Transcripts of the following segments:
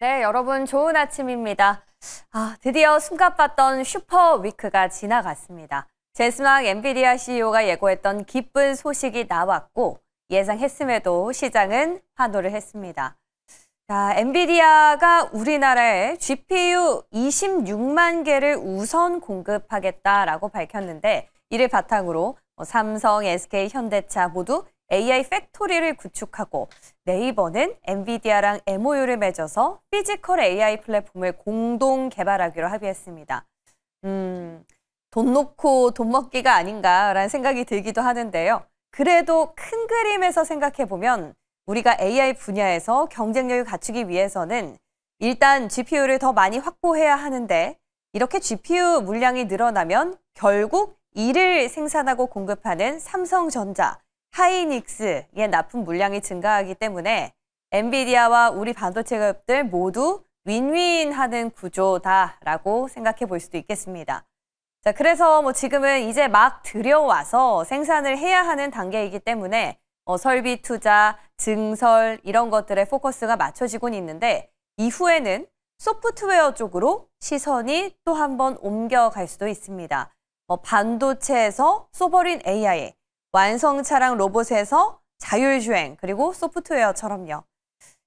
네, 여러분 좋은 아침입니다. 드디어 숨가빴던 슈퍼위크가 지나갔습니다. 젠슨왕 엔비디아 CEO가 예고했던 기쁜 소식이 나왔고 예상했음에도 시장은 환호를 했습니다. 엔비디아가 우리나라에 GPU 26만 개를 우선 공급하겠다라고 밝혔는데 이를 바탕으로 삼성, SK, 현대차 모두 AI 팩토리를 구축하고 네이버는 엔비디아랑 MOU를 맺어서 피지컬 AI 플랫폼을 공동 개발하기로 합의했습니다. 돈 놓고 돈 먹기가 아닌가라는 생각이 들기도 하는데요. 그래도 큰 그림에서 생각해보면 우리가 AI 분야에서 경쟁력을 갖추기 위해서는 일단 GPU를 더 많이 확보해야 하는데 이렇게 GPU 물량이 늘어나면 결국 이를 생산하고 공급하는 삼성전자, 하이닉스의 납품 물량이 증가하기 때문에 엔비디아와 우리 반도체 기업들 모두 윈윈하는 구조다라고 생각해 볼 수도 있겠습니다. 자, 그래서 지금은 이제 막 들여와서 생산을 해야 하는 단계이기 때문에 설비 투자, 증설 이런 것들에 포커스가 맞춰지곤 있는데 이후에는 소프트웨어 쪽으로 시선이 또 한 번 옮겨갈 수도 있습니다. 반도체에서 소버린 AI, 완성차량 로봇에서 자율주행, 그리고 소프트웨어처럼요.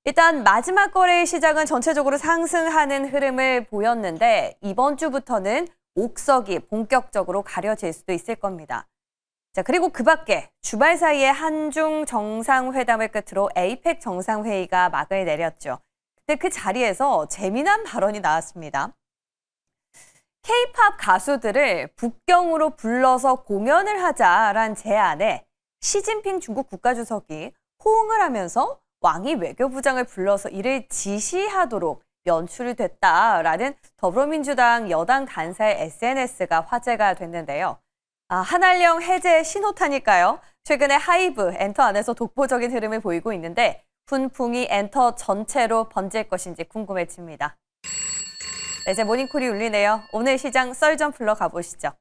일단 마지막 거래일 시장은 전체적으로 상승하는 흐름을 보였는데 이번 주부터는 옥석이 본격적으로 가려질 수도 있을 겁니다. 자, 그리고 그 밖에 주말 사이에 한중 정상회담을 끝으로 에이펙 정상회의가 막을 내렸죠. 근데 그 자리에서 재미난 발언이 나왔습니다. K-팝 가수들을 북경으로 불러서 공연을 하자라는 제안에 시진핑 중국 국가주석이 호응을 하면서 왕이 외교부장을 불러서 이를 지시하도록 연출됐다라는 더불어민주당 여당 간사의 SNS가 화제가 됐는데요. 한알령 해제 신호타니까요. 최근에 하이브 엔터 안에서 독보적인 흐름을 보이고 있는데 훈풍이 엔터 전체로 번질 것인지 궁금해집니다. 네, 이제 모닝콜이 울리네요. 오늘 시장 썰전 풀러 가보시죠.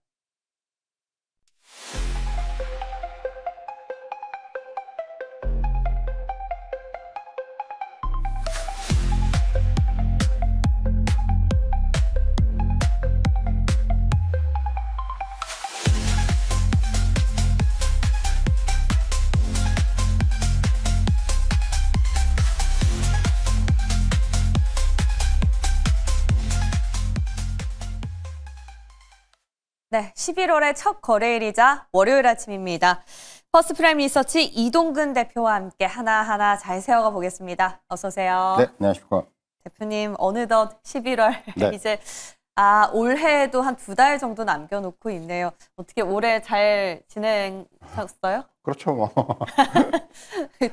네, 11월의 첫 거래일이자 월요일 아침입니다. 퍼스트프라임 리서치 이동근 대표와 함께 하나하나 잘 세워가 보겠습니다. 어서 오세요. 네, 안녕하십니까. 대표님, 어느덧 11월 네. 이제 올해도 한 2달 정도 남겨놓고 있네요. 어떻게 올해 잘 지내셨어요? 그렇죠, 뭐.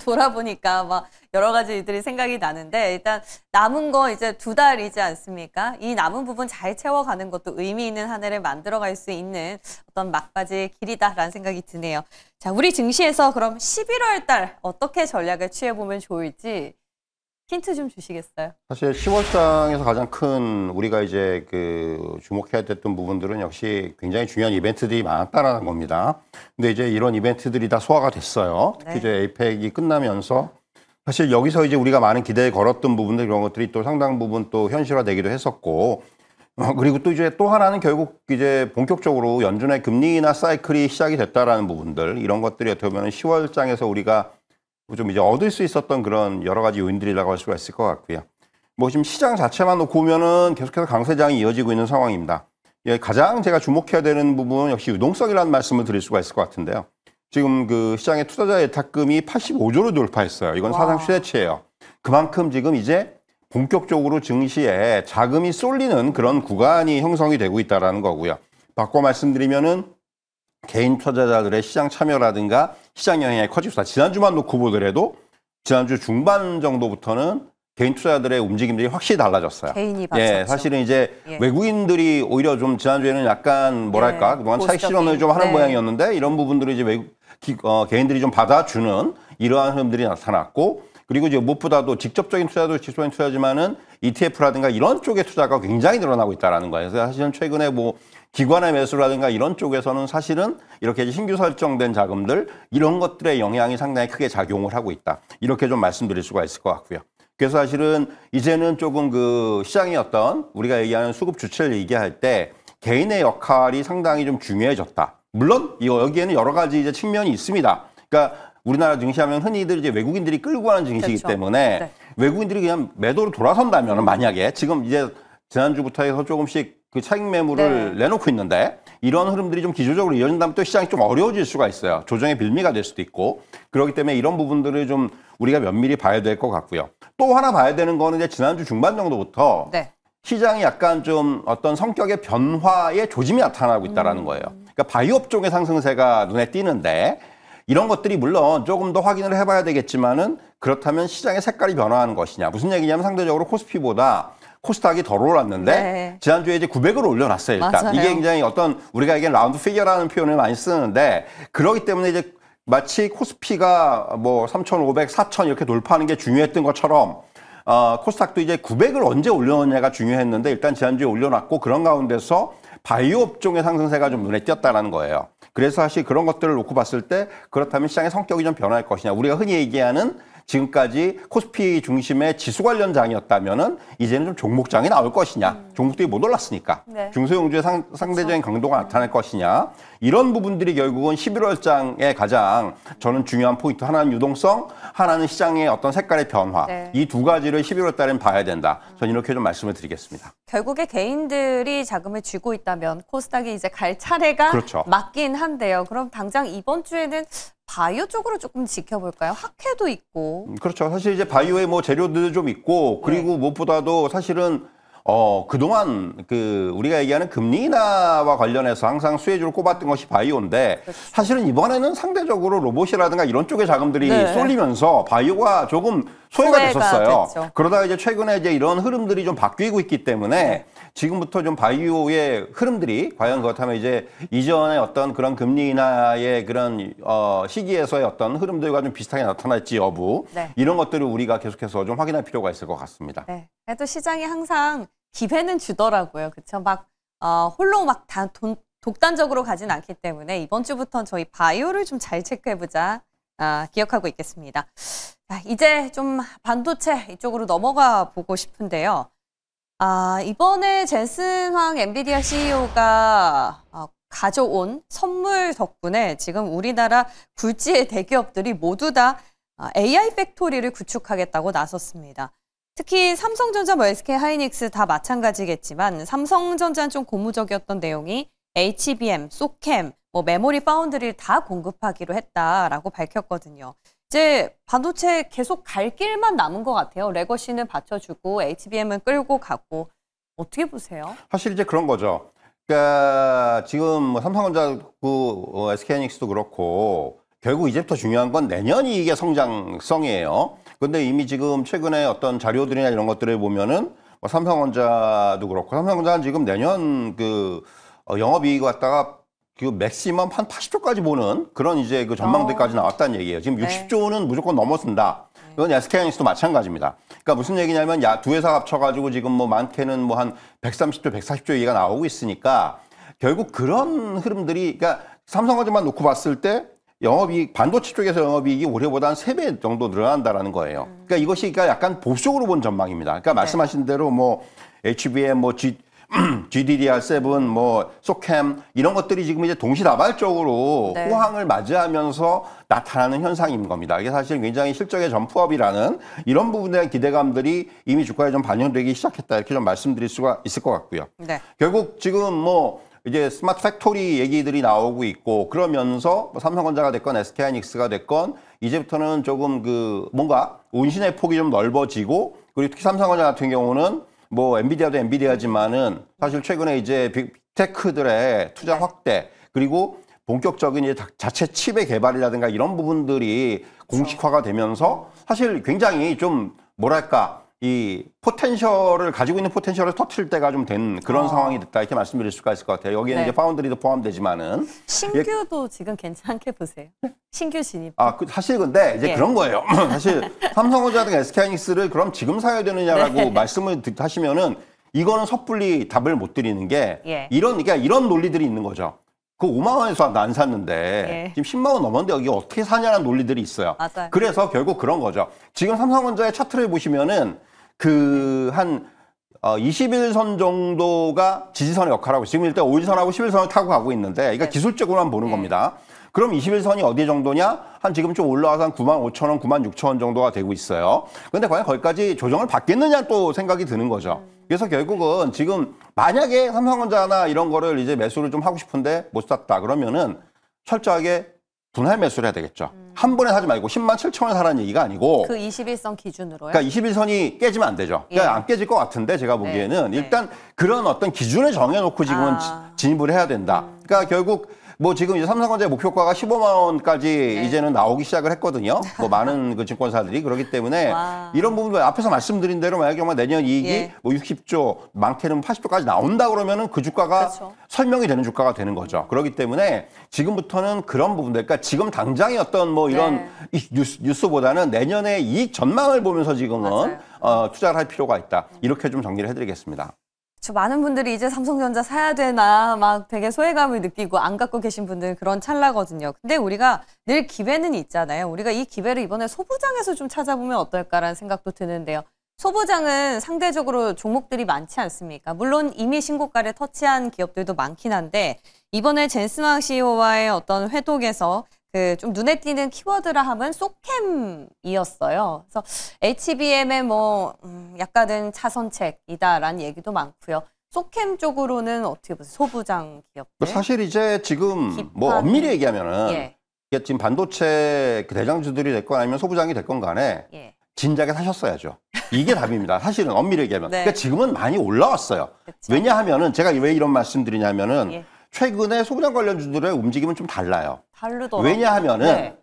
돌아보니까 막 여러 가지 일들이 생각이 나는데 일단 남은 거 이제 2달이지 않습니까? 이 남은 부분 잘 채워가는 것도 의미 있는 한 해를 만들어갈 수 있는 어떤 막바지 길이다라는 생각이 드네요. 자, 우리 증시에서 그럼 11월 달 어떻게 전략을 취해보면 좋을지 힌트 좀 주시겠어요? 사실 10월장에서 가장 큰 우리가 이제 주목해야 됐던 부분들은 역시 굉장히 중요한 이벤트들이 많았다라는 겁니다. 근데 이제 이런 이벤트들이 다 소화가 됐어요. 특히 이제 에이펙이 끝나면서 사실 여기서 이제 우리가 많은 기대에 걸었던 부분들 이런 것들이 또 상당 부분 또 현실화되기도 했었고 그리고 또 이제 또 하나는 결국 이제 본격적으로 연준의 금리 인하 사이클이 시작이 됐다라는 부분들 이런 것들이 어떻게 보면 10월장에서 우리가 좀 이제 얻을 수 있었던 그런 여러 가지 요인들이라고 할 수가 있을 것 같고요. 뭐 지금 시장 자체만 놓고 보면은 계속해서 강세장이 이어지고 있는 상황입니다. 예, 가장 제가 주목해야 되는 부분은 역시 유동성이라는 말씀을 드릴 수가 있을 것 같은데요. 지금 시장의 투자자 예탁금이 85조를 돌파했어요. 이건 사상 최대치예요. 그만큼 지금 이제 본격적으로 증시에 자금이 쏠리는 그런 구간이 형성이 되고 있다는 거고요. 바꿔 말씀드리면은 개인 투자자들의 시장 참여라든가 시장 영향이 커지고 지난주만 놓고 보더라도 지난주 중반 정도부터는 개인 투자자들의 움직임들이 확실히 달라졌어요. 개인이 바뀌었죠. 예, 사실은 이제 외국인들이 오히려 좀 지난주에는 약간 뭐랄까 그동안 차익 실현을 좀 하는 모양이었는데 이런 부분들이 이제 개인들이 좀 받아주는 이러한 흐름들이 나타났고 그리고 이제 무엇보다도 직접적인 투자도 직접적인 투자지만은 ETF라든가 이런 쪽의 투자가 굉장히 늘어나고 있다는 거예요. 그래서 사실은 최근에 뭐 기관의 매수라든가 이런 쪽에서는 사실은 이렇게 신규 설정된 자금들 이런 것들의 영향이 상당히 크게 작용을 하고 있다. 이렇게 좀 말씀드릴 수가 있을 것 같고요. 그래서 사실은 이제는 조금 그 시장의 어떤 우리가 얘기하는 수급 주체를 얘기할 때 개인의 역할이 상당히 좀 중요해졌다. 물론 여기에는 여러 가지 이제 측면이 있습니다. 그러니까 우리나라 증시하면 흔히들 이제 외국인들이 끌고 가는 증시이기 그렇죠. 때문에 네. 외국인들이 그냥 매도로 돌아선다면 만약에 지금 이제 지난주부터 해서 조금씩 그 차익 매물을 내놓고 있는데 이런 흐름들이 좀 기조적으로 이어진다면 또 시장이 좀 어려워질 수가 있어요. 조정의 빌미가 될 수도 있고. 그렇기 때문에 이런 부분들을 좀 우리가 면밀히 봐야 될 것 같고요. 또 하나 봐야 되는 거는 이제 지난주 중반 정도부터 시장이 약간 좀 어떤 성격의 변화의 조짐이 나타나고 있다는 거예요. 그러니까 바이오 업종의 상승세가 눈에 띄는데 이런 것들이 물론 조금 더 확인을 해봐야 되겠지만은 그렇다면 시장의 색깔이 변화하는 것이냐. 무슨 얘기냐면 상대적으로 코스피보다 코스닥이 덜 올랐는데 지난주에 이제 900을 올려놨어요. 일단 맞아요. 이게 굉장히 어떤 우리가 얘기하는 라운드 피겨라는 표현을 많이 쓰는데 그렇기 때문에 이제 마치 코스피가 뭐 3,500, 4,000 이렇게 돌파하는 게 중요했던 것처럼 코스닥도 이제 900을 언제 올려놓냐가 중요했는데 일단 지난주에 올려놨고 그런 가운데서 바이오 업종의 상승세가 좀 눈에 띄었다는 거예요. 그래서 사실 그런 것들을 놓고 봤을 때 그렇다면 시장의 성격이 좀 변할 것이냐. 우리가 흔히 얘기하는 지금까지 코스피 중심의 지수 관련 장이었다면은 이제는 좀 종목장이 나올 것이냐. 종목들이 못 올랐으니까. 중소형주의 상대적인 강도가 나타날 것이냐. 이런 부분들이 결국은 11월 장의 가장 저는 중요한 포인트. 하나는 유동성, 하나는 시장의 어떤 색깔의 변화. 이 두 가지를 11월 달엔 봐야 된다. 저는 이렇게 좀 말씀을 드리겠습니다. 결국에 개인들이 자금을 쥐고 있다면 코스닥이 이제 갈 차례가 맞긴 한데요. 그럼 당장 이번 주에는 바이오 쪽으로 조금 지켜볼까요? 학회도 있고. 그렇죠. 사실 이제 바이오의 뭐 재료들도 좀 있고 그리고 무엇보다도 사실은 그동안 우리가 얘기하는 금리 인하와 관련해서 항상 수혜주를 꼽았던 것이 바이오인데 사실은 이번에는 상대적으로 로봇이라든가 이런 쪽의 자금들이 쏠리면서 바이오가 조금 소외가 됐었어요. 됐죠. 그러다가 이제 최근에 이제 이런 흐름들이 좀 바뀌고 있기 때문에 지금부터 좀 바이오의 흐름들이 과연 그렇다면 이제 이전의 어떤 그런 금리 인하의 그런 시기에서의 어떤 흐름들과 좀 비슷하게 나타날지 여부 이런 것들을 우리가 계속해서 좀 확인할 필요가 있을 것 같습니다. 그래도 시장이 항상 기회는 주더라고요. 그렇죠? 막 홀로 막 독단적으로 가진 않기 때문에 이번 주부터는 저희 바이오를 좀 잘 체크해보자 기억하고 있겠습니다. 자, 이제 좀 반도체 이쪽으로 넘어가 보고 싶은데요. 이번에 젠슨 황 엔비디아 CEO가 가져온 선물 덕분에 지금 우리나라 굴지의 대기업들이 모두 다 AI 팩토리를 구축하겠다고 나섰습니다. 특히 삼성전자, SK 하이닉스 다 마찬가지겠지만 삼성전자는 좀 고무적이었던 내용이 HBM, 소캠, 메모리 파운드리를 다 공급하기로 했다라고 밝혔거든요. 이제 반도체 계속 갈 길만 남은 것 같아요. 레거시는 받쳐주고 HBM은 끌고 가고 어떻게 보세요? 사실 이제 그런 거죠. 그러니까 지금 삼성전자고 SK하이닉스도 그렇고 결국 이제부터 중요한 건 내년이 이게 성장성이에요. 그런데 이미 지금 최근에 어떤 자료들이나 이런 것들을 보면은 삼성전자도 그렇고 삼성전자는 지금 내년 영업이익 갖다가 맥시멈 한 80조까지 보는 그런 이제 전망들까지 나왔다는 얘기예요. 지금 60조는 무조건 넘어선다. 이건 SK하이닉스도 마찬가지입니다. 그러니까 무슨 얘기냐면 두 회사 합쳐가지고 지금 많게는 한 130조, 140조 얘기가 나오고 있으니까 결국 그런 흐름들이 그러니까 삼성전자만 놓고 봤을 때 영업이익, 반도체 쪽에서 영업이익이 올해보다 한 3배 정도 늘어난다라는 거예요. 그러니까 이것이 약간 보수적으로 본 전망입니다. 그러니까 말씀하신 대로 HBM, GDDR7, 소캠 이런 것들이 지금 이제 동시다발적으로 호황을 맞이하면서 나타나는 현상인 겁니다. 이게 사실 굉장히 실적의 점프업이라는 이런 부분에 대한 기대감들이 이미 주가에 좀 반영되기 시작했다 이렇게 좀 말씀드릴 수가 있을 것 같고요. 결국 지금 이제 스마트 팩토리 얘기들이 나오고 있고 그러면서 삼성전자가 됐건 SK하이닉스가 됐건 이제부터는 조금 뭔가 운신의 폭이 좀 넓어지고 그리고 특히 삼성전자 같은 경우는 엔비디아도 엔비디아지만은 사실 최근에 이제 빅테크들의 투자 확대 그리고 본격적인 이제 자체 칩의 개발이라든가 이런 부분들이 공식화가 되면서 사실 굉장히 좀 이 포텐셜을 가지고 있는 포텐셜을 터트릴 때가 좀 된 그런 상황이 됐다 이렇게 말씀드릴 수가 있을 것 같아요. 여기에는 이제 파운드리도 포함되지만은 신규도 지금 괜찮게 보세요. 신규 진입. 사실 근데 이제 그런 거예요. 사실 삼성전자든 SK하이닉스를 그럼 지금 사야 되느냐라고 말씀을 하시면은 이거는 섣불리 답을 못 드리는 게 이런 논리들이 있는 거죠. 그 5만 원에서 안 샀는데 예. 지금 10만 원 넘었는데 여기 어떻게 사냐는 논리들이 있어요. 맞아요. 그래서 결국 그런 거죠. 지금 삼성전자의 차트를 보시면은 한 21선 정도가 지지선의 역할하고 지금 일단 5일선하고 11선을 타고 가고 있는데 이거 기술적으로만 보는 겁니다. 그럼 21선이 어디 정도냐? 한 지금 좀 올라와서 한 95,000원, 96,000원 정도가 되고 있어요. 근데 과연 거기까지 조정을 받겠느냐 또 생각이 드는 거죠. 그래서 결국은 지금 만약에 삼성전자나 이런 거를 이제 매수를 좀 하고 싶은데 못 샀다 그러면은 철저하게 분할 매수를 해야 되겠죠. 한 번에 사지 말고 10만 7천원에 사라는 얘기가 아니고 그 21선 기준으로요? 그러니까 21선이 깨지면 안 되죠. 그러니까 안 깨질 것 같은데 제가 보기에는 일단 그런 어떤 기준을 정해놓고 지금은 진입을 해야 된다. 그러니까 결국 뭐 지금 이제 삼성전자의 목표가가 15만 원까지 이제는 나오기 시작을 했거든요. 뭐 많은 그 증권사들이 그렇기 때문에 이런 부분들 앞에서 말씀드린 대로 만약에 정말 내년 이익이 뭐 60조, 많게는 80조까지 나온다 그러면은 그 주가가 설명이 되는 주가가 되는 거죠. 그렇기 때문에 지금부터는 그런 부분들, 그러니까 지금 당장의 어떤 뭐 이런 뉴스보다는 내년의 이익 전망을 보면서 지금은 투자를 할 필요가 있다. 이렇게 좀 정리를 해드리겠습니다. 많은 분들이 이제 삼성전자 사야 되나 막 되게 소외감을 느끼고 안 갖고 계신 분들은 그런 찰나거든요. 근데 우리가 늘 기회는 있잖아요. 우리가 이 기회를 이번에 소부장에서 좀 찾아보면 어떨까라는 생각도 드는데요. 소부장은 상대적으로 종목들이 많지 않습니까? 물론 이미 신고가를 터치한 기업들도 많긴 한데 이번에 젠스망 CEO와의 어떤 회동에서 그 좀 눈에 띄는 키워드라 하면 소캠이었어요. 그래서 HBM의 뭐 약간은 차선책이다라는 얘기도 많고요. 소캠 쪽으로는 어떻게 보세요? 소부장 기업들. 사실 이제 지금 뭐 엄밀히 얘기하면은 이게 지금 반도체 그 대장주들이 됐건 아니면 소부장이 됐건 간에 진작에 사셨어야죠. 이게 답입니다. 사실은 엄밀히 얘기하면. 그러니까 지금은 많이 올라왔어요. 그쵸. 왜냐하면은 제가 왜 이런 말씀드리냐면은 최근에 소부장 관련주들의 움직임은 좀 달라요. 다르더라고요. 왜냐하면은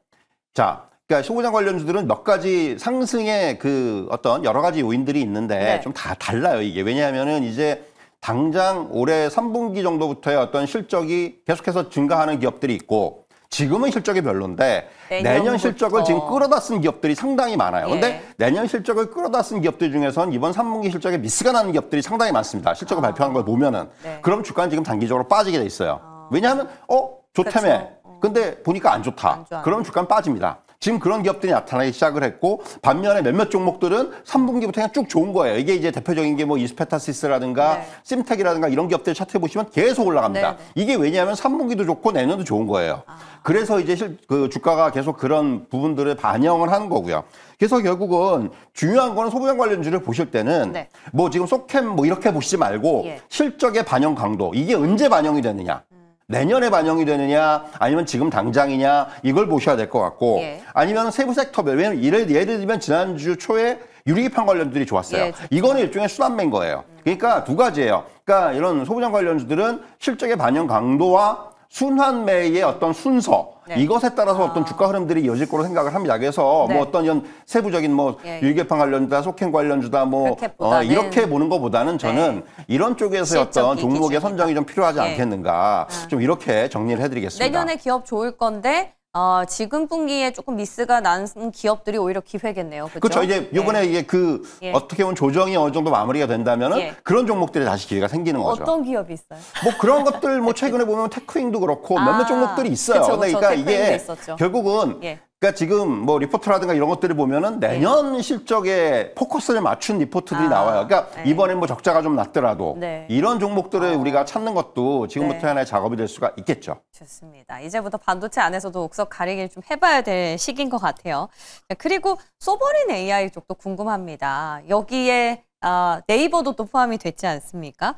자, 그러니까 소부장 관련주들은 몇 가지 상승의 그 어떤 여러 가지 요인들이 있는데 좀 다 달라요, 이게. 왜냐하면은 이제 당장 올해 3분기 정도부터의 어떤 실적이 계속해서 증가하는 기업들이 있고 지금은 실적이 별론데 내년 실적을 지금 끌어다 쓴 기업들이 상당히 많아요. 근데 내년 실적을 끌어다 쓴 기업들 중에서는 이번 3분기 실적에 미스가 나는 기업들이 상당히 많습니다. 실적을 발표하는 걸 보면은. 그럼 주가는 지금 단기적으로 빠지게 돼 있어요. 왜냐하면 좋다며. 근데 보니까 안 좋다. 그럼 주가는 빠집니다. 지금 그런 기업들이 나타나기 시작을 했고 반면에 몇몇 종목들은 3분기부터 그냥 쭉 좋은 거예요. 이게 이제 대표적인 게 뭐 이스페타시스라든가 심텍이라든가 이런 기업들 차트 보시면 계속 올라갑니다. 이게 왜냐하면 3분기도 좋고 내년도 좋은 거예요. 그래서 이제 그 주가가 계속 그런 부분들을 반영을 하는 거고요. 그래서 결국은 중요한 거는 소부장 관련주를 보실 때는 뭐 지금 소캠 뭐 이렇게 보시지 말고 실적의 반영 강도 이게 언제 반영이 되느냐. 내년에 반영이 되느냐 아니면 지금 당장이냐 이걸 보셔야 될 것 같고 아니면 세부 섹터별 왜냐면 예를 들면 지난주 초에 유리기판 관련주들이 좋았어요. 이거는 일종의 순환매인 거예요. 그러니까 두 가지예요. 그러니까 이런 소부장 관련주들은 실적의 반영 강도와 순환매의 어떤 순서 이것에 따라서 어떤 주가 흐름들이 이어질 거로 생각을 합니다. 그래서 뭐 어떤 이런 세부적인 뭐 유리개판 관련주다, 소캠 관련주다 뭐 이렇게 보는 것보다는 저는 이런 쪽에서 어떤 종목의 기준이다. 선정이 좀 필요하지 않겠는가 좀 이렇게 정리를 해드리겠습니다. 내년에 기업 좋을 건데 지금 분기에 조금 미스가 난 기업들이 오히려 기회겠네요. 그렇죠. 이제 이번에 이게 어떻게 보면 조정이 어느 정도 마무리가 된다면은 그런 종목들이 다시 기회가 생기는 거죠. 어떤 기업이 있어요? 뭐 그런 것들 뭐 최근에 보면 테크윙도 그렇고 몇몇 종목들이 있어요. 그쵸, 그러니까 이게 있었죠. 결국은 그러니까 지금 뭐 리포트라든가 이런 것들을 보면은 내년 실적에 포커스를 맞춘 리포트들이 나와요. 그러니까 이번엔 뭐 적자가 좀 났더라도 이런 종목들을 우리가 찾는 것도 지금부터 하나의 작업이 될 수가 있겠죠. 좋습니다. 이제부터 반도체 안에서도 옥석 가리기를 좀 해봐야 될 시기인 것 같아요. 그리고 소버린 AI 쪽도 궁금합니다. 여기에 네이버도 또 포함이 됐지 않습니까?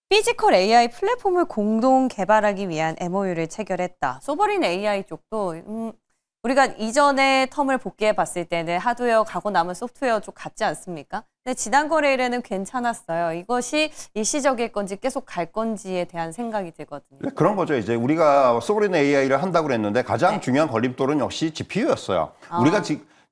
피지컬 AI 플랫폼을 공동 개발하기 위한 MOU를 체결했다. 소버린 AI 쪽도 우리가 이전에 텀을 복귀해 봤을 때는 하드웨어 가고 남은 소프트웨어 쪽 같지 않습니까? 근데 지난 거래일에는 괜찮았어요. 이것이 일시적일 건지 계속 갈 건지에 대한 생각이 들거든요. 그런 거죠. 이제 우리가 소버린 AI를 한다고 그랬는데 가장 중요한 걸림돌은 역시 GPU였어요. 우리가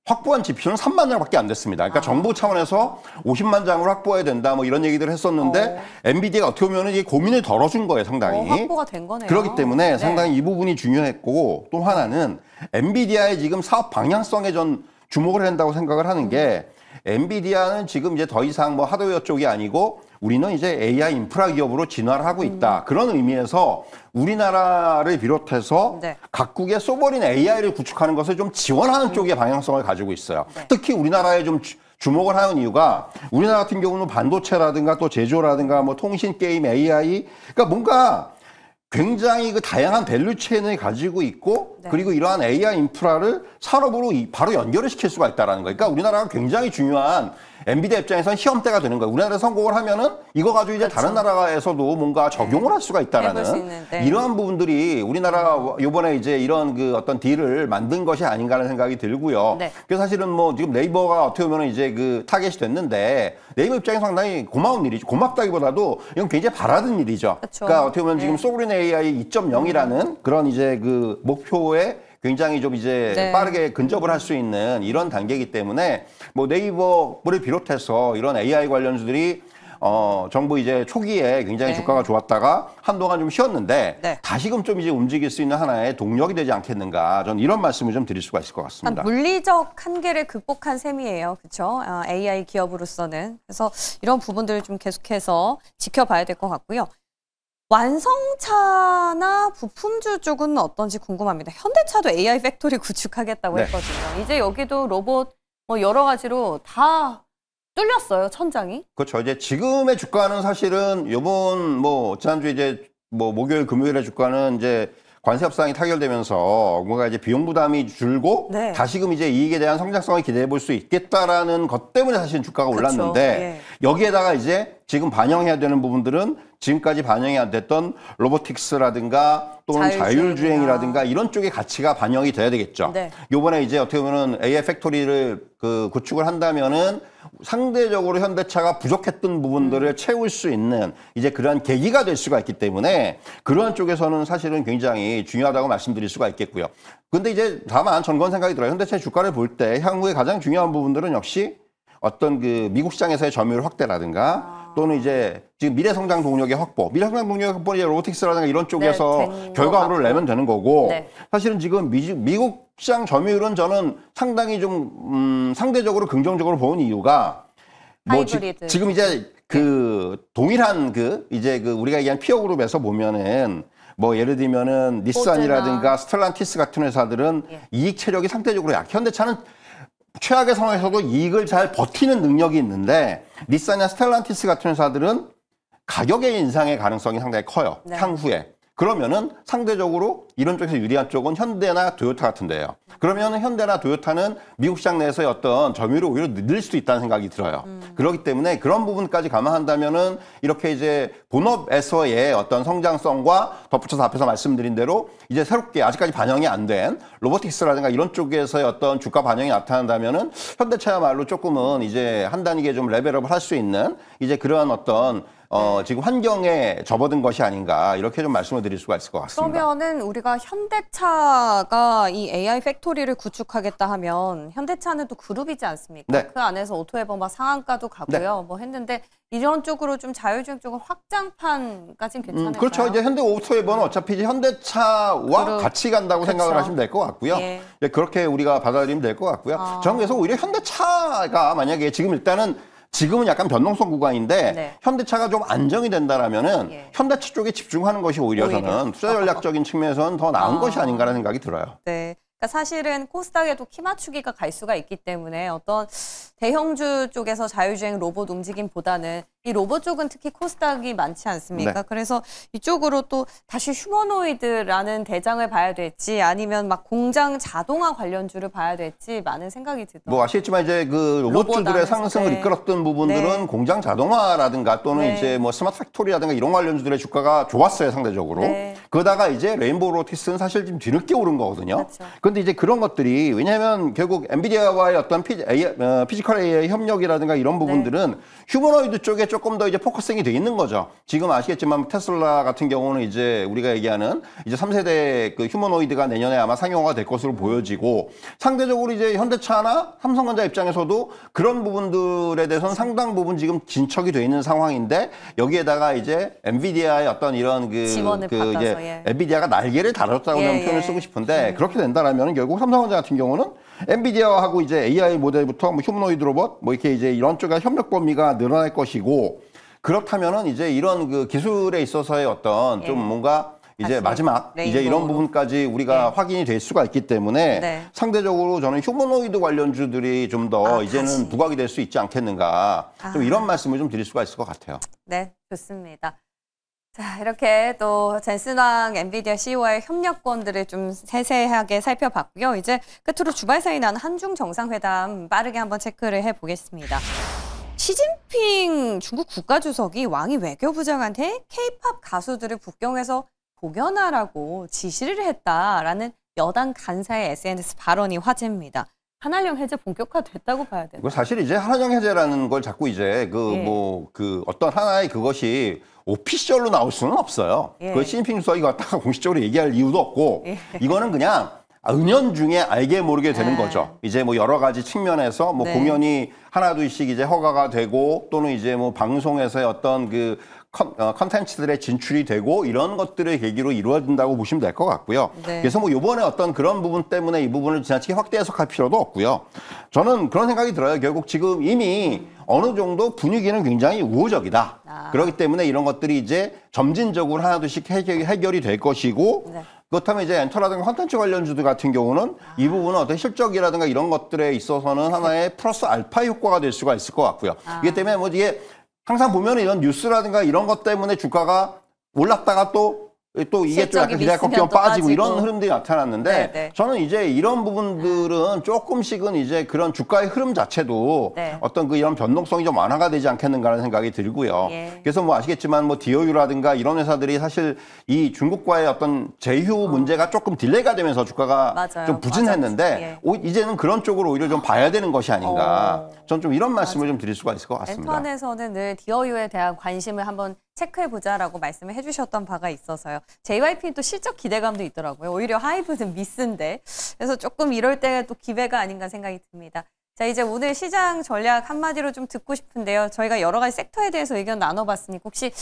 확보한 GPU는 3만 장밖에 안 됐습니다. 그러니까 정부 차원에서 50만 장으로 확보해야 된다 뭐 이런 얘기들을 했었는데 엔비디아가 어떻게 보면 이게 고민을 덜어준 거예요, 상당히. 확보가 된 거네요. 그렇기 때문에 상당히 이 부분이 중요했고 또 하나는 엔비디아의 지금 사업 방향성에 전 주목을 한다고 생각을 하는 게 엔비디아는 지금 이제 더 이상 뭐 하드웨어 쪽이 아니고 우리는 이제 AI 인프라 기업으로 진화를 하고 있다. 그런 의미에서 우리나라를 비롯해서 네. 각국의 소버린 AI를 구축하는 것을 좀 지원하는 쪽의 방향성을 가지고 있어요. 네. 특히 우리나라에 좀 주목을 하는 이유가 우리나라 같은 경우는 반도체라든가 또 제조라든가 뭐 통신, 게임, AI 그러니까 뭔가 굉장히 그 다양한 밸류 체인을 가지고 있고 네. 그리고 이러한 AI 인프라를 산업으로 바로 연결을 시킬 수가 있다는 거예요. 그러니까 우리나라가 굉장히 중요한 엔비디아 입장에서는 시험대가 되는 거예요. 우리나라에 성공을 하면은 이거 가지고 이제 그렇죠. 다른 나라에서도 뭔가 적용을 할 수가 해볼 수 있다라는 있는, 네. 이러한 부분들이 우리나라가 이번에 이제 이런 그 어떤 딜을 만든 것이 아닌가 하는 생각이 들고요. 네. 그래서 사실은 뭐 지금 네이버가 어떻게 보면 이제 그 타겟이 됐는데 네이버 입장에서 상당히 고마운 일이죠. 고맙다기보다도 이건 굉장히 바라던 일이죠. 그쵸. 그러니까 어떻게 보면 네. 지금 소브린 AI 2.0이라는 그런 이제 그 목표에 굉장히 좀 이제 네. 빠르게 근접을 할 수 있는 이런 단계이기 때문에 뭐 네이버를 비롯해서 이런 AI 관련주들이 정부 이제 초기에 굉장히 네. 주가가 좋았다가 한동안 좀 쉬었는데 네. 다시금 좀 이제 움직일 수 있는 하나의 동력이 되지 않겠는가 저는 이런 말씀을 좀 드릴 수가 있을 것 같습니다. 물리적 한계를 극복한 셈이에요. 그렇죠? AI 기업으로서는. 그래서 이런 부분들을 좀 계속해서 지켜봐야 될 것 같고요. 완성차나 부품주 쪽은 어떤지 궁금합니다. 현대차도 AI 팩토리 구축하겠다고 네. 했거든요. 이제 여기도 로봇 뭐 여러 가지로 다 뚫렸어요, 천장이. 그렇죠. 이제 지금의 주가는 사실은 요번 뭐 지난주 이제 뭐 목요일 금요일의 주가는 이제 관세 협상이 타결되면서 뭔가 이제 비용 부담이 줄고 네. 다시금 이제 이익에 대한 성장성을 기대해 볼 수 있겠다라는 것 때문에 사실 주가가 그렇죠. 올랐는데 예. 여기에다가 이제 지금 반영해야 되는 부분들은 지금까지 반영이 안 됐던 로보틱스라든가 또는 자율주행이라든가 이런 쪽의 가치가 반영이 돼야 되겠죠. 네. 요번에 이제 어떻게 보면은 AI 팩토리를 그 구축을 한다면은 상대적으로 현대차가 부족했던 부분들을 채울 수 있는 이제 그러한 계기가 될 수가 있기 때문에 그러한 쪽에서는 사실은 굉장히 중요하다고 말씀드릴 수가 있겠고요. 근데 이제 다만 전 그런 생각이 들어요. 현대차의 주가를 볼 때 향후에 가장 중요한 부분들은 역시 어떤 그 미국 시장에서의 점유율 확대라든가 또는 이제 지금 미래 성장 동력의 확보, 미래 성장 동력의 확보는 이제 로보틱스라든가 이런 쪽에서 결과물을 내면 되는 거고 네. 사실은 지금 미국 시장 점유율은 저는 상당히 좀 상대적으로 긍정적으로 보는 이유가 뭐 지금 이제 그 동일한 그 이제 그 우리가 얘기한 피어 그룹에서 보면은 뭐 예를 들면은 닛산이라든가 스텔란티스 같은 회사들은 이익 체력이 상대적으로 약해. 현대차는 최악의 상황에서도 이익을 잘 버티는 능력이 있는데 닛산이나 스텔란티스 같은 회사들은 가격의 인상의 가능성이 상당히 커요. 네. 향후에. 그러면은 상대적으로 이런 쪽에서 유리한 쪽은 현대나 토요타 같은 데예요. 그러면 현대나 토요타는 미국 시장 내에서의 어떤 점유율을 오히려 늘릴 수도 있다는 생각이 들어요. 그렇기 때문에 그런 부분까지 감안한다면은 이렇게 이제 본업에서의 어떤 성장성과 덧붙여서 앞에서 말씀드린 대로 이제 새롭게 아직까지 반영이 안 된 로보틱스라든가 이런 쪽에서의 어떤 주가 반영이 나타난다면은 현대차야말로 조금은 이제 한 단계 좀 레벨업을 할 수 있는 이제 그러한 어떤 지금 환경에 접어든 것이 아닌가 이렇게 좀 말씀을 드릴 수가 있을 것 같습니다. 그러면은 우리가 현대차가 이 AI 팩토리를 구축하겠다 하면 현대차는 또 그룹이지 않습니까? 네. 그 안에서 오토에버 막 상한가도 가고요. 뭐 했는데 이런 쪽으로 좀 자율주행 쪽은 확장판까지는 괜찮을까요? 그렇죠. 이제 현대 오토에버는 어차피 이제 현대차와 그룹. 같이 간다고 그렇죠. 생각을 하시면 될 것 같고요. 예. 예, 그렇게 우리가 받아들이면 될 것 같고요. 저는 그래서 오히려 현대차가 만약에 지금은 약간 변동성 구간인데 네. 현대차가 좀 안정이 된다라면은 예. 현대차 쪽에 집중하는 것이 오히려 저는 투자 전략적인 측면에서는 더 나은 것이 아닌가라는 생각이 들어요. 네. 그러니까 사실은 코스닥에도 키 맞추기가 갈 수가 있기 때문에 어떤 대형주 쪽에서 자율주행 로봇 움직임보다는 이 로봇 쪽은 특히 코스닥이 많지 않습니까? 네. 그래서 이쪽으로 또 다시 휴머노이드라는 대장을 봐야 될지 아니면 막 공장 자동화 관련주를 봐야 될지 많은 생각이 들더라고요. 뭐 아시겠지만 이제 그 로봇주들의 안에서, 상승을 네. 이끌었던 부분들은 네. 공장 자동화라든가 또는 네. 이제 뭐 스마트 팩토리라든가 이런 관련주들의 주가가 좋았어요 상대적으로. 네. 그러다가 이제 레인보우 로보틱스는 사실 좀 뒤늦게 오른 거거든요. 그렇죠. 그런데 이제 그런 것들이 왜냐하면 결국 엔비디아와의 어떤 피지컬 AI 협력이라든가 이런 부분들은 휴머노이드 쪽에 조금 더 이제 포커싱이 돼 있는 거죠. 지금 아시겠지만 테슬라 같은 경우는 이제 우리가 얘기하는 이제 3세대 그 휴머노이드가 내년에 아마 상용화가 될 것으로 보여지고 상대적으로 이제 현대차나 삼성전자 입장에서도 그런 부분들에 대해서는 상당 부분 지금 진척이 돼 있는 상황인데 여기에다가 이제 엔비디아의 어떤 이런 지원을 받아서, 이제 엔비디아가 날개를 달았다고 예, 저는 표현을 예. 쓰고 싶은데 그렇게 된다라면 결국 삼성전자 같은 경우는 엔비디아하고 이제 AI 모델부터 뭐 휴머노이드 로봇 뭐 이렇게 이제 이런 쪽의 협력 범위가 늘어날 것이고 그렇다면은 이제 이런 그 기술에 있어서의 어떤 좀 뭔가 이제 마지막 이제 이런 부분까지 우리가 확인이 될 수가 있기 때문에 상대적으로 저는 휴머노이드 관련주들이 좀 더 이제는 부각이 될 수 있지 않겠는가 좀 이런 말씀을 좀 드릴 수가 있을 것 같아요. 네, 좋습니다. 자, 이렇게 또 젠슨왕 엔비디아 CEO와의 협력권들을 좀 세세하게 살펴봤고요. 이제 끝으로 주말 사이 난 한중 정상회담 빠르게 한번 체크를 해보겠습니다. 시진핑 중국 국가주석이 왕이 외교부장한테 K-팝 가수들을 북경에서 공연하라고 지시를 했다라는 여당 간사의 SNS 발언이 화제입니다. 한한령 해제 본격화됐다고 봐야 되나요? 사실 이제 한한령 해제라는 걸 자꾸 이제 그 어떤 하나의 그것이 오피셜로 나올 수는 없어요. 그 시진핑 주석이 갖다가 공식적으로 얘기할 이유도 없고 이거는 그냥 은연중에 알게 모르게 되는 거죠. 이제 뭐 여러 가지 측면에서 뭐 공연이 하나둘씩 이제 허가가 되고 또는 이제 뭐 방송에서의 어떤 그 컨텐츠들의 진출이 되고 이런 것들의 계기로 이루어진다고 보시면 될 것 같고요. 그래서 뭐 이번에 어떤 그런 부분 때문에 이 부분을 지나치게 확대 해석할 필요도 없고요. 저는 그런 생각이 들어요. 결국 지금 이미 어느 정도 분위기는 굉장히 우호적이다. 그렇기 때문에 이런 것들이 이제 점진적으로 하나둘씩 해결이 될 것이고 그렇다면 이제 엔터라든가 컨텐츠 관련주들 같은 경우는 이 부분은 어떤 실적이라든가 이런 것들에 있어서는 하나의 플러스 알파 효과가 될 수가 있을 것 같고요. 이게 때문에 뭐 이게 항상 보면 이런 뉴스라든가 이런 것 때문에 주가가 올랐다가 또 이게 좀 약간 기대할 것 같으면 빠지고 이런 흐름들이 나타났는데 저는 이제 이런 부분들은 조금씩은 이제 그런 주가의 흐름 자체도 어떤 그 이런 변동성이 좀 완화가 되지 않겠는가라는 생각이 들고요. 그래서 뭐 아시겠지만 뭐 디오유라든가 이런 회사들이 사실 이 중국과의 어떤 제휴 문제가 조금 딜레이가 되면서 주가가 좀 부진했는데 이제는 그런 쪽으로 오히려 좀 봐야 되는 것이 아닌가. 저는 좀 이런 말씀을 좀 드릴 수가 있을 것 같습니다. 엔터에서는 늘 디오유에 대한 관심을 한번 체크해보자라고 말씀을 해주셨던 바가 있어서요. JYP는 또 실적 기대감도 있더라고요. 오히려 하이브는 미스인데. 그래서 조금 이럴 때 또 기회가 아닌가 생각이 듭니다. 자, 이제 오늘 시장 전략 한마디로 좀 듣고 싶은데요. 저희가 여러 가지 섹터에 대해서 의견 나눠봤으니 혹시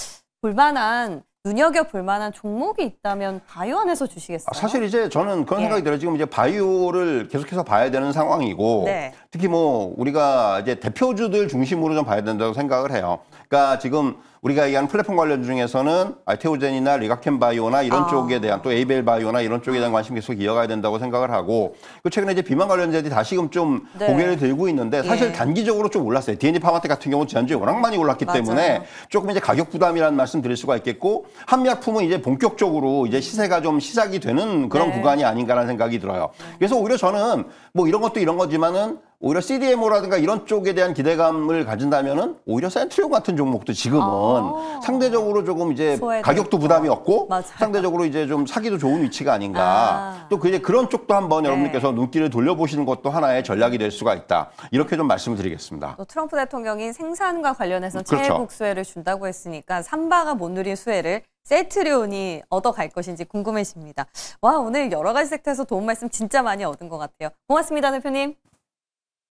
눈여겨볼 만한 종목이 있다면 바이오 안에서 주시겠어요? 사실 이제 저는 그런 생각이 들어요. 지금 이제 바이오를 계속해서 봐야 되는 상황이고 특히 뭐 우리가 이제 대표주들 중심으로 좀 봐야 된다고 생각을 해요. 그러니까 지금 우리가 얘기하는 플랫폼 관련 중에서는 알테오젠이나 리가켄 바이오나 이런 쪽에 대한 또 에이벨 바이오나 이런 쪽에 대한 관심 계속 이어가야 된다고 생각을 하고 그 최근에 이제 비만 관련자들이 다시금 좀 고개를 들고 있는데 사실 단기적으로 좀 올랐어요. D&D 파마텍 같은 경우는 지난주에 워낙 많이 올랐기 때문에 조금 이제 가격 부담이라는 말씀 드릴 수가 있겠고 한미약품은 이제 본격적으로 이제 시세가 좀 시작이 되는 그런 구간이 아닌가라는 생각이 들어요. 그래서 오히려 저는 뭐 이런 것도 이런 거지만은 오히려 CDMO라든가 이런 쪽에 대한 기대감을 가진다면은 오히려 센트리온 같은 종목도 지금은 상대적으로 조금 이제 가격도 부담이 없고 상대적으로 이제 좀 사기도 좋은 위치가 아닌가. 또 이제 그런 쪽도 한번 여러분들께서 눈길을 돌려보시는 것도 하나의 전략이 될 수가 있다. 이렇게 좀 말씀을 드리겠습니다. 또 트럼프 대통령이 생산과 관련해서 최애국 수혜를 준다고 했으니까 삼바가 못 누린 수혜를 센트리온이 얻어갈 것인지 궁금해집니다. 와, 오늘 여러 가지 섹터에서 도움 말씀 진짜 많이 얻은 것 같아요. 고맙습니다, 대표님.